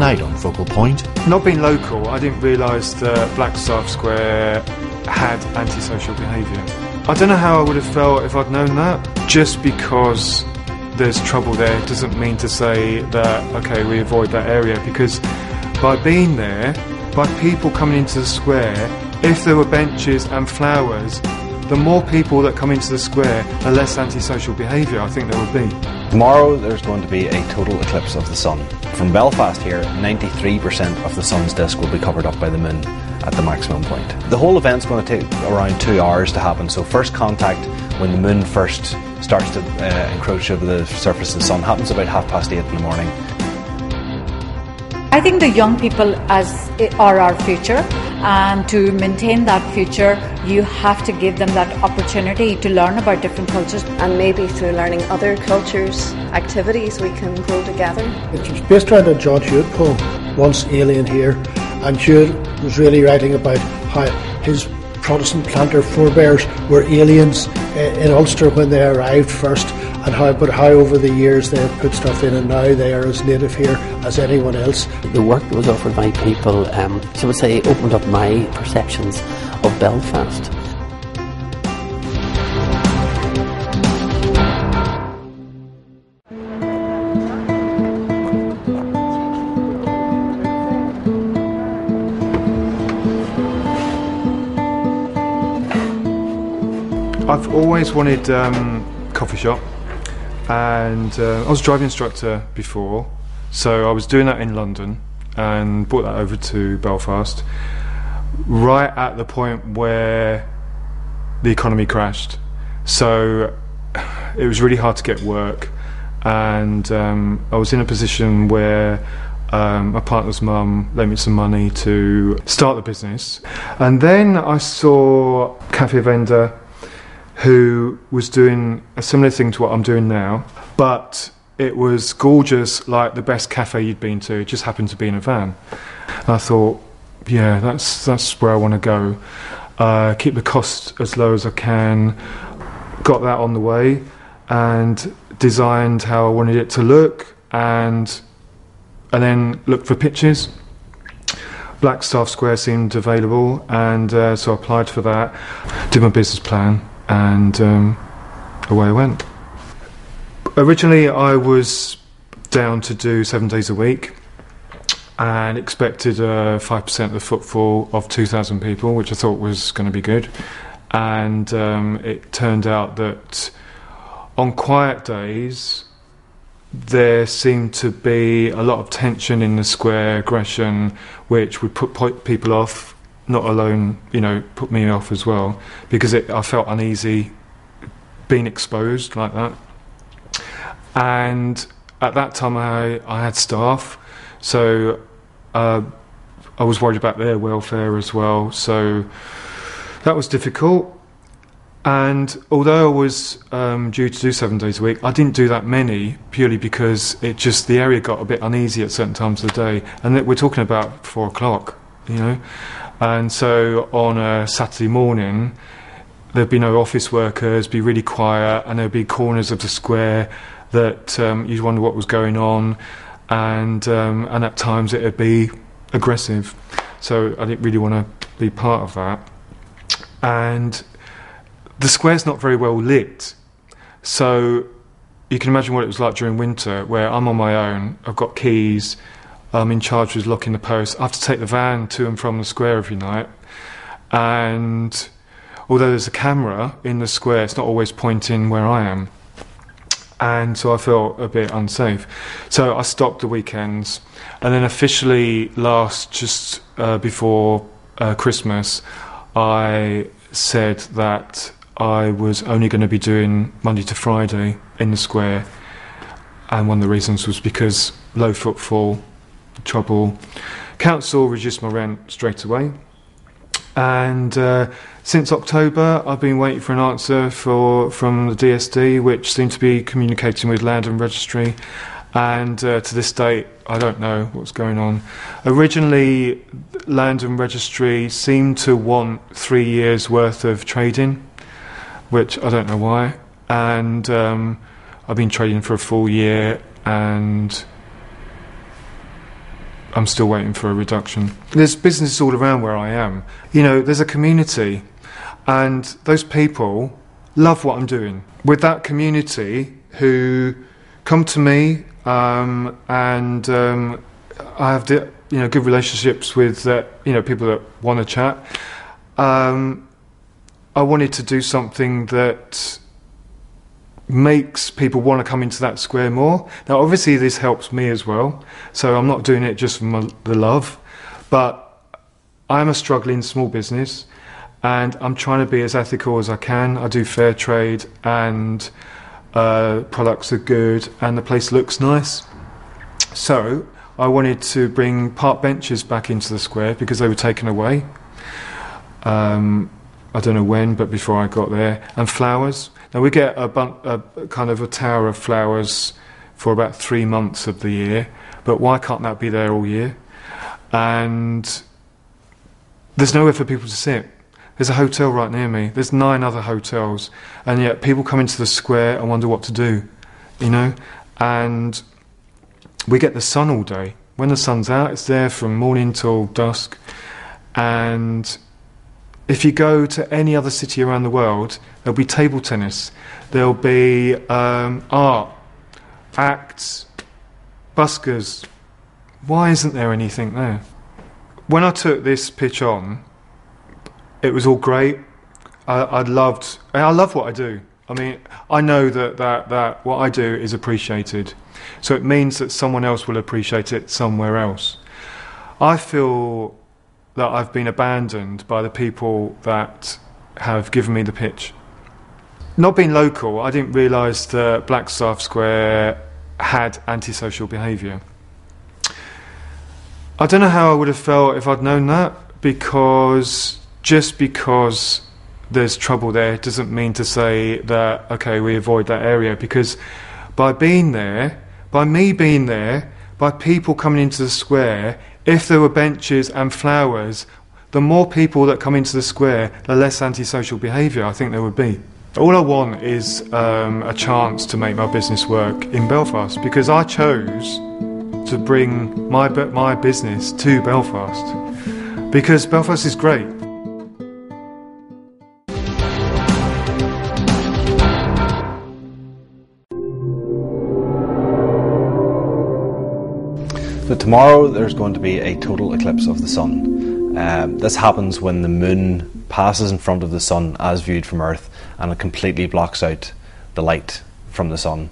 night on Focal Point. Not being local, I didn't realise that Blackstaff Square had antisocial behaviour. I don't know how I would have felt if I'd known that. Just because there's trouble there doesn't mean to say that, okay, we avoid that area, because by being there, by people coming into the square, if there were benches and flowers, the more people that come into the square, the less antisocial behaviour I think there would be. Tomorrow there's going to be a total eclipse of the sun. From Belfast here, 93% of the sun's disk will be covered up by the moon at the maximum point. The whole event's going to take around 2 hours to happen, so first contact when the moon first starts to encroach over the surface of the sun happens about 8:30 in the morning. I think the young people are our future, and to maintain that future you have to give them that opportunity to learn about different cultures. And maybe through learning other cultures' activities we can grow together. It was based around a John Hewitt poem, Once Alien Here, and Hewitt was really writing about how his Protestant planter forebears were aliens in Ulster when they arrived first, and how over the years they have put stuff in, and now they are as native here as anyone else. The work that was offered by people, so I would say, opened up my perceptions of Belfast. I've always wanted coffee shop, and I was a driving instructor before, so I was doing that in London and brought that over to Belfast right at the point where the economy crashed. So it was really hard to get work, and I was in a position where my partner's mum lent me some money to start the business, and then I saw a cafe vendor who was doing a similar thing to what I'm doing now, but it was gorgeous, like the best cafe you'd been to. It just happened to be in a van. And I thought, yeah, that's where I want to go. Keep the cost as low as I can. Got that on the way, and designed how I wanted it to look, and then looked for pitches. Blackstaff Square seemed available, and so I applied for that, did my business plan, and away I went. Originally I was down to do 7 days a week and expected 5% of the footfall of 2,000 people, which I thought was going to be good, and it turned out that on quiet days there seemed to be a lot of tension in the square, aggression, which would put people off. Not alone, put me off as well, because I felt uneasy being exposed like that. And at that time I had staff, so I was worried about their welfare as well, so that was difficult. And although I was due to do 7 days a week, I didn't do that many, purely because the area got a bit uneasy at certain times of the day, and we're talking about 4 o'clock, And so on a Saturday morning, there'd be no office workers, be really quiet, and there'd be corners of the square that you'd wonder what was going on, and at times it'd be aggressive. So I didn't really want to be part of that. And the square's not very well lit, so you can imagine what it was like during winter, where I'm on my own, I've got keys, I'm in charge of locking the posts. I have to take the van to and from the square every night, and although there's a camera in the square, it's not always pointing where I am, and so I felt a bit unsafe. So I stopped the weekends, and then officially just before Christmas, I said that I was only going to be doing Monday to Friday in the square, and one of the reasons was because low footfall, trouble. Council reduced my rent straight away, and since October I've been waiting for an answer from the DSD, which seemed to be communicating with Land and Registry, and to this date I don't know what's going on. Originally Land and Registry seemed to want 3 years worth of trading, which I don't know why, and I've been trading for a full year, and I'm still waiting for a reduction. There's businesses all around where I am. You know, there's a community, and those people love what I'm doing. With that community who come to me, and I have good relationships with people that want to chat. I wanted to do something that makes people want to come into that square more. Now, obviously, this helps me as well, so I'm not doing it just for the love, but I'm a struggling small business, and I'm trying to be as ethical as I can. I do fair trade, and products are good, and the place looks nice. So I wanted to bring park benches back into the square because they were taken away. I don't know when, but before I got there. And flowers. Now we get a kind of a tower of flowers for about 3 months of the year, but why can't that be there all year? And there's nowhere for people to sit. There's a hotel right near me. There's 9 other hotels, and yet people come into the square and wonder what to do, you know? And we get the sun all day. When the sun's out, it's there from morning till dusk. And if you go to any other city around the world, there'll be table tennis, there'll be art, acts, buskers. Why isn't there anything there? When I took this pitch on, it was all great. I love what I do. I mean, I know that what I do is appreciated. So it means that someone else will appreciate it somewhere else. I feel that I've been abandoned by the people that have given me the pitch. Not being local, I didn't realise that Blackstaff Square had antisocial behaviour. I don't know how I would have felt if I'd known that, because just because there's trouble there doesn't mean to say that, okay, we avoid that area, because by me being there, by people coming into the square, if there were benches and flowers, the more people that come into the square, the less antisocial behaviour I think there would be. All I want is a chance to make my business work in Belfast, because I chose to bring my business to Belfast, because Belfast is great. So tomorrow there's going to be a total eclipse of the sun. This happens when the moon passes in front of the sun as viewed from Earth, and it completely blocks out the light from the sun.